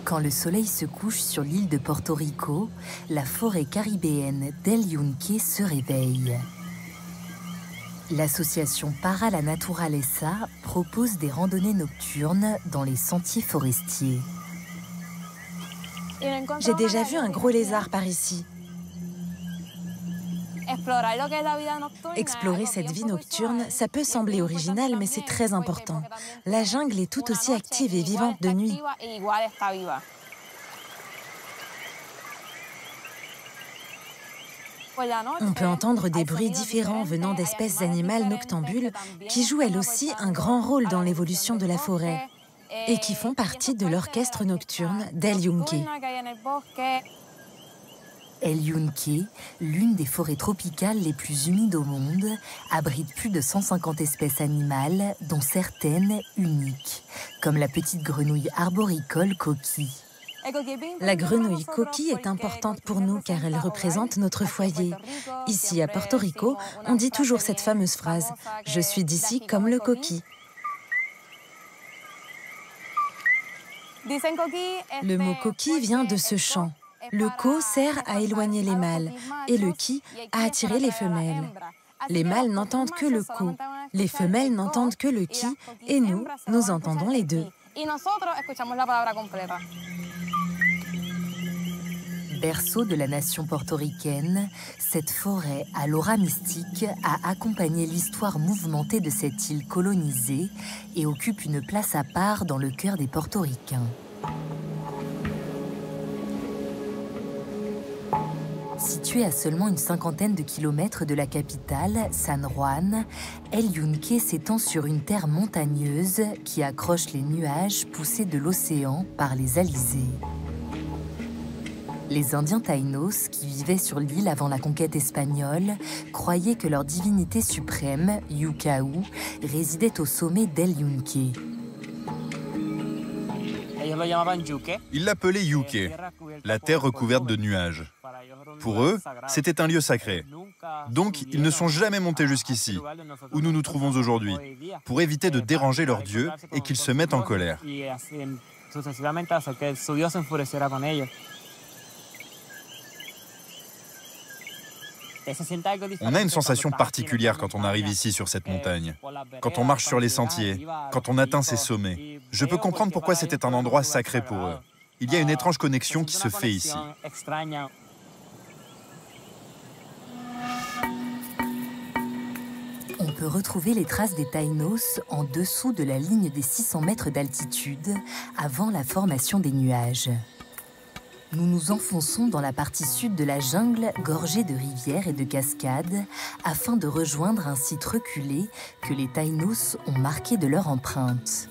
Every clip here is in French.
Quand le soleil se couche sur l'île de Porto Rico, la forêt caribéenne d'El Yunque se réveille. L'association Para la Naturaleza propose des randonnées nocturnes dans les sentiers forestiers. J'ai déjà vu un gros lézard par ici. Explorer cette vie nocturne, ça peut sembler original, mais c'est très important. La jungle est tout aussi active et vivante de nuit. On peut entendre des bruits différents venant d'espèces animales noctambules qui jouent elles aussi un grand rôle dans l'évolution de la forêt et qui font partie de l'orchestre nocturne d'El Yunque. El Yunque, l'une des forêts tropicales les plus humides au monde, abrite plus de 150 espèces animales, dont certaines uniques, comme la petite grenouille arboricole coquille. La grenouille coquille est importante pour nous car elle représente notre foyer. Ici, à Porto Rico, on dit toujours cette fameuse phrase « Je suis d'ici comme le coquille ». Le mot coquille vient de ce chant. Le ko sert à éloigner les mâles et le ki à attirer les femelles. Les mâles n'entendent que le ko, les femelles n'entendent que le ki et nous entendons les deux. Berceau de la nation portoricaine, cette forêt à l'aura mystique a accompagné l'histoire mouvementée de cette île colonisée et occupe une place à part dans le cœur des Portoricains. Située à seulement une cinquantaine de kilomètres de la capitale, San Juan, El Yunque s'étend sur une terre montagneuse qui accroche les nuages poussés de l'océan par les alizés. Les Indiens Taïnos, qui vivaient sur l'île avant la conquête espagnole, croyaient que leur divinité suprême, Yucau, résidait au sommet d'El Yunque. Ils l'appelaient Yuque, la terre recouverte de nuages. Pour eux, c'était un lieu sacré. Donc, ils ne sont jamais montés jusqu'ici, où nous nous trouvons aujourd'hui, pour éviter de déranger leur Dieu et qu'ils se mettent en colère. On a une sensation particulière quand on arrive ici sur cette montagne, quand on marche sur les sentiers, quand on atteint ces sommets. Je peux comprendre pourquoi c'était un endroit sacré pour eux. Il y a une étrange connexion qui se fait ici. On peut retrouver les traces des Taïnos en dessous de la ligne des 600 mètres d'altitude, avant la formation des nuages. Nous nous enfonçons dans la partie sud de la jungle, gorgée de rivières et de cascades, afin de rejoindre un site reculé que les Taïnos ont marqué de leur empreinte.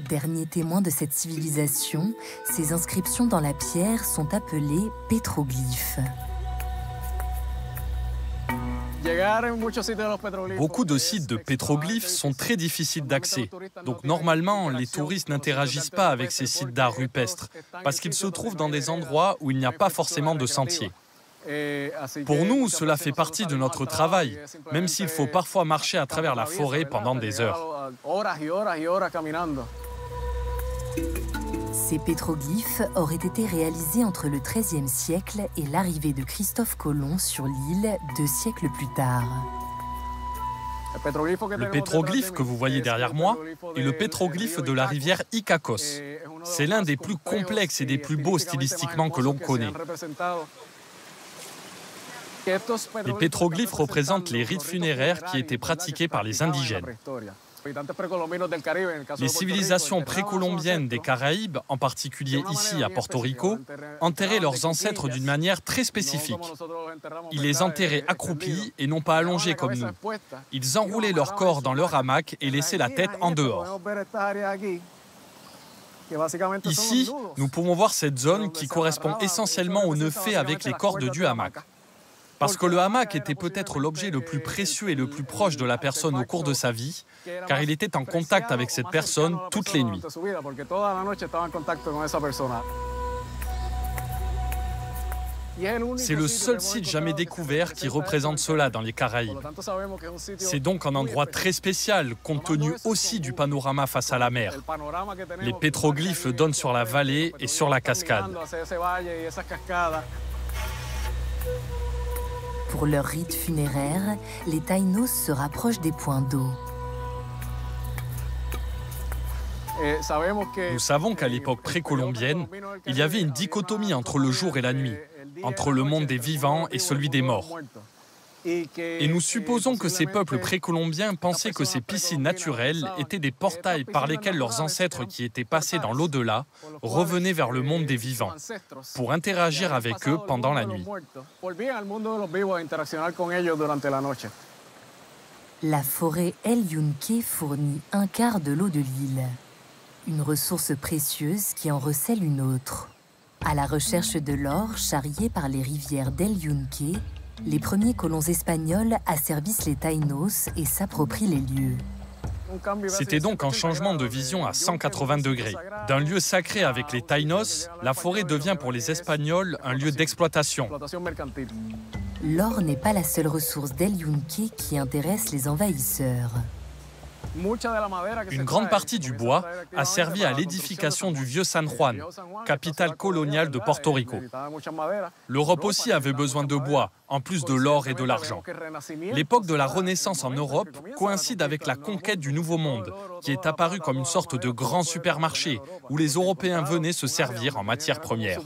Dernier témoin de cette civilisation, ces inscriptions dans la pierre sont appelées pétroglyphes. Beaucoup de sites de pétroglyphes sont très difficiles d'accès. Donc normalement, les touristes n'interagissent pas avec ces sites d'art rupestre parce qu'ils se trouvent dans des endroits où il n'y a pas forcément de sentiers. Pour nous, cela fait partie de notre travail, même s'il faut parfois marcher à travers la forêt pendant des heures. Ces pétroglyphes auraient été réalisés entre le XIIIe siècle et l'arrivée de Christophe Colomb sur l'île 2 siècles plus tard. Le pétroglyphe que vous voyez derrière moi est le pétroglyphe de la rivière Icacos. C'est l'un des plus complexes et des plus beaux stylistiquement que l'on connaît. Les pétroglyphes représentent les rites funéraires qui étaient pratiqués par les indigènes. Les civilisations précolombiennes des Caraïbes, en particulier ici à Porto Rico, enterraient leurs ancêtres d'une manière très spécifique. Ils les enterraient accroupis et non pas allongés comme nous. Ils enroulaient leur corps dans leur hamac et laissaient la tête en dehors. Ici, nous pouvons voir cette zone qui correspond essentiellement au nœud fait avec les cordes du hamac. Parce que le hamac était peut-être l'objet le plus précieux et le plus proche de la personne au cours de sa vie, car il était en contact avec cette personne toutes les nuits. C'est le seul site jamais découvert qui représente cela dans les Caraïbes. C'est donc un endroit très spécial, compte tenu aussi du panorama face à la mer. Les pétroglyphes donnent sur la vallée et sur la cascade. Pour leur rite funéraire, les Taïnos se rapprochent des points d'eau. Nous savons qu'à l'époque précolombienne, il y avait une dichotomie entre le jour et la nuit, entre le monde des vivants et celui des morts. Et nous supposons que ces peuples précolombiens pensaient que ces piscines naturelles étaient des portails par lesquels leurs ancêtres qui étaient passés dans l'au-delà revenaient vers le monde des vivants, pour interagir avec eux pendant la nuit. La forêt El Yunque fournit un quart de l'eau de l'île, une ressource précieuse qui en recèle une autre. À la recherche de l'or charrié par les rivières d'El Yunque, les premiers colons espagnols asservissent les Taïnos et s'approprient les lieux. C'était donc un changement de vision à 180 degrés. D'un lieu sacré avec les Taïnos, la forêt devient pour les Espagnols un lieu d'exploitation. L'or n'est pas la seule ressource d'El Yunque qui intéresse les envahisseurs. Une grande partie du bois a servi à l'édification du vieux San Juan, capitale coloniale de Porto Rico. L'Europe aussi avait besoin de bois, en plus de l'or et de l'argent. L'époque de la Renaissance en Europe coïncide avec la conquête du Nouveau Monde, qui est apparu comme une sorte de grand supermarché où les Européens venaient se servir en matières premières.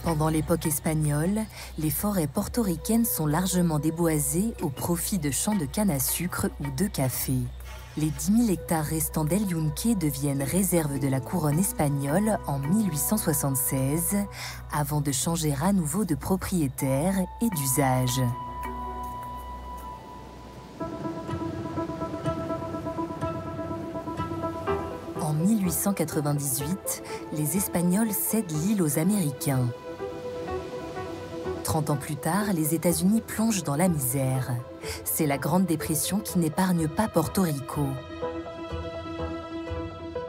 Pendant l'époque espagnole, les forêts portoricaines sont largement déboisées au profit de champs de canne à sucre ou de café. Les 10 000 hectares restants d'El Yunque deviennent réserve de la couronne espagnole en 1876, avant de changer à nouveau de propriétaire et d'usage. En 1898, les Espagnols cèdent l'île aux Américains. 30 ans plus tard, les États-Unis plongent dans la misère. C'est la Grande Dépression qui n'épargne pas Porto Rico.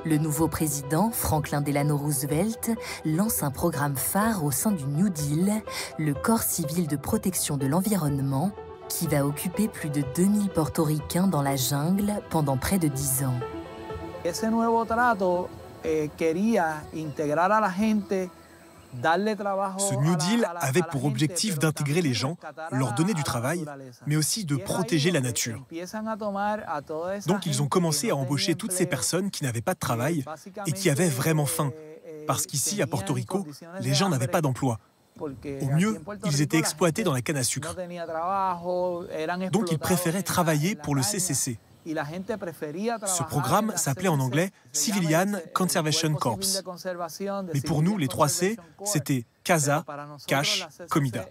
Le nouveau président, Franklin Delano Roosevelt, lance un programme phare au sein du New Deal, le Corps civil de protection de l'environnement, qui va occuper plus de 2000 portoricains dans la jungle pendant près de 10 ans. Ese nuevo trato quería integrar a la gente. Ce New Deal avait pour objectif d'intégrer les gens, leur donner du travail, mais aussi de protéger la nature. Donc ils ont commencé à embaucher toutes ces personnes qui n'avaient pas de travail et qui avaient vraiment faim. Parce qu'ici, à Porto Rico, les gens n'avaient pas d'emploi. Au mieux, ils étaient exploités dans la canne à sucre. Donc ils préféraient travailler pour le CCC. Ce programme s'appelait en anglais Civilian Conservation Corps. Mais pour nous, les 3 C, c'était Casa, Cash, Comida.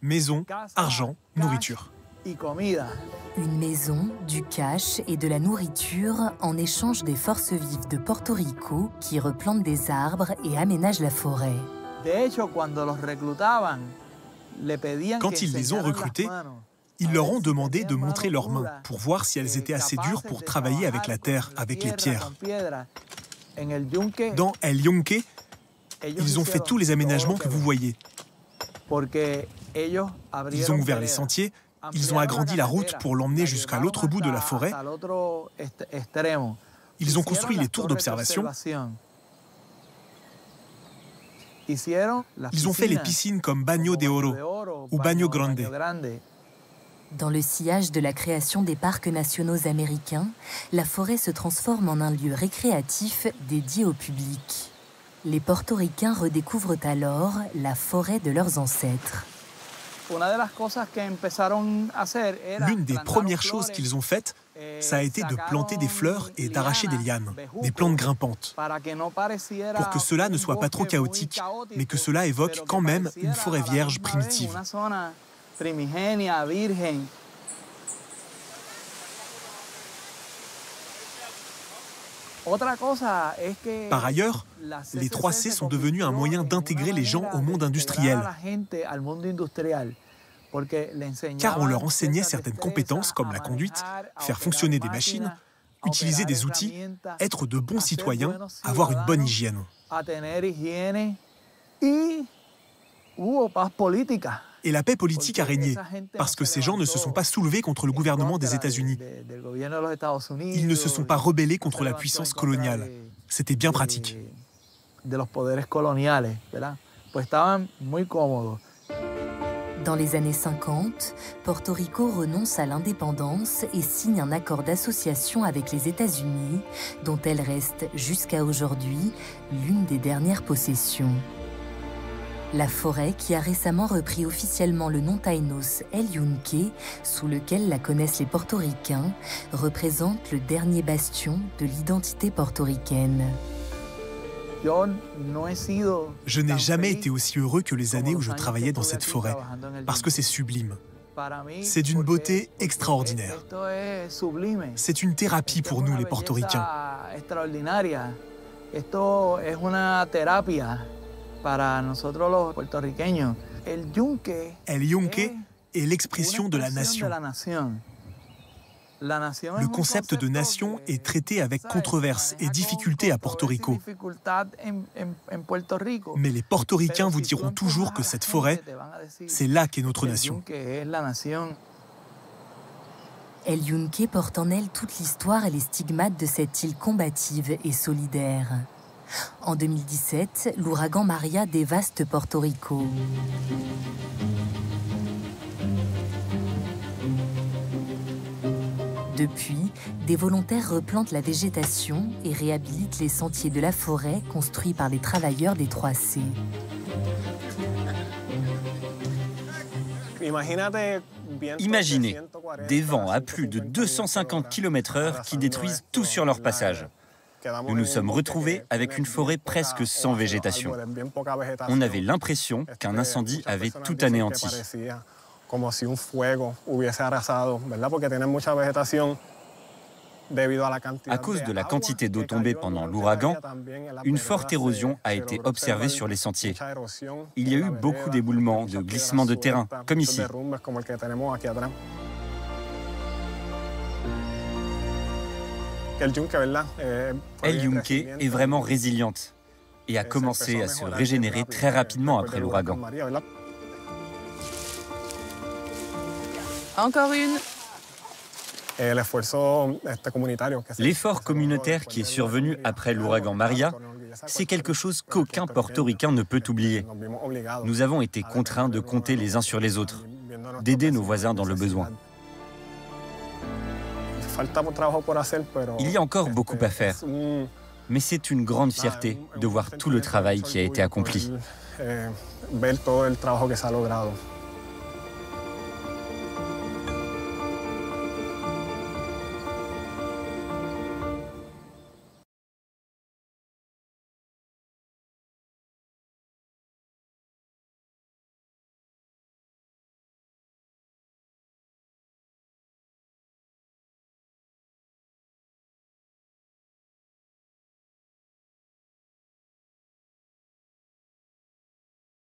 Maison, argent, nourriture. Une maison, du cash et de la nourriture en échange des forces vives de Porto Rico qui replantent des arbres et aménagent la forêt. Quand ils les ont recrutés, ils leur ont demandé de montrer leurs mains pour voir si elles étaient assez dures pour travailler avec la terre, avec les pierres. Dans El Yunque, ils ont fait tous les aménagements que vous voyez. Ils ont ouvert les sentiers, ils ont agrandi la route pour l'emmener jusqu'à l'autre bout de la forêt. Ils ont construit les tours d'observation. Ils ont fait les piscines comme Baño de Oro ou Baño Grande. Dans le sillage de la création des parcs nationaux américains, la forêt se transforme en un lieu récréatif dédié au public. Les Portoricains redécouvrent alors la forêt de leurs ancêtres. L'une des premières choses qu'ils ont faites, ça a été de planter des fleurs et d'arracher des lianes, des plantes grimpantes, pour que cela ne soit pas trop chaotique, mais que cela évoque quand même une forêt vierge primitive. Par ailleurs, les 3 C sont devenus un moyen d'intégrer les gens au monde industriel, car on leur enseignait certaines compétences comme la conduite, faire fonctionner des machines, utiliser des outils, être de bons citoyens, avoir une bonne hygiène. Et la paix politique a régné, parce que ces gens ne se sont pas soulevés contre le gouvernement des États-Unis. Ils ne se sont pas rebellés contre la puissance coloniale. C'était bien pratique. Dans les années 50, Porto Rico renonce à l'indépendance et signe un accord d'association avec les États-Unis, dont elle reste jusqu'à aujourd'hui l'une des dernières possessions. La forêt, qui a récemment repris officiellement le nom taïnos El Yunque, sous lequel la connaissent les portoricains, représente le dernier bastion de l'identité portoricaine. Je n'ai jamais été aussi heureux que les années où je travaillais dans cette forêt, parce que c'est sublime. C'est d'une beauté extraordinaire. C'est une thérapie pour nous, les portoricains. El Yunque est l'expression de la nation. Le concept de nation est traité avec controverse et difficulté à Porto Rico. Mais les portoricains vous diront toujours que cette forêt, c'est là qu'est notre nation. El Yunque porte en elle toute l'histoire et les stigmates de cette île combative et solidaire. En 2017, l'ouragan Maria dévaste Porto Rico. Depuis, des volontaires replantent la végétation et réhabilitent les sentiers de la forêt construits par les travailleurs des 3C. Imaginez des vents à plus de 250 km/h qui détruisent tout sur leur passage. Nous nous sommes retrouvés avec une forêt presque sans végétation. On avait l'impression qu'un incendie avait tout anéanti. À cause de la quantité d'eau tombée pendant l'ouragan, une forte érosion a été observée sur les sentiers. Il y a eu beaucoup d'éboulements, de glissements de terrain, comme ici. El Yunque est vraiment résiliente et a commencé à se régénérer très rapidement après l'ouragan. Encore une. L'effort communautaire qui est survenu après l'ouragan Maria, c'est quelque chose qu'aucun portoricain ne peut oublier. Nous avons été contraints de compter les uns sur les autres, d'aider nos voisins dans le besoin. Il y a encore beaucoup à faire, mais c'est une grande fierté de voir tout le travail qui a été accompli.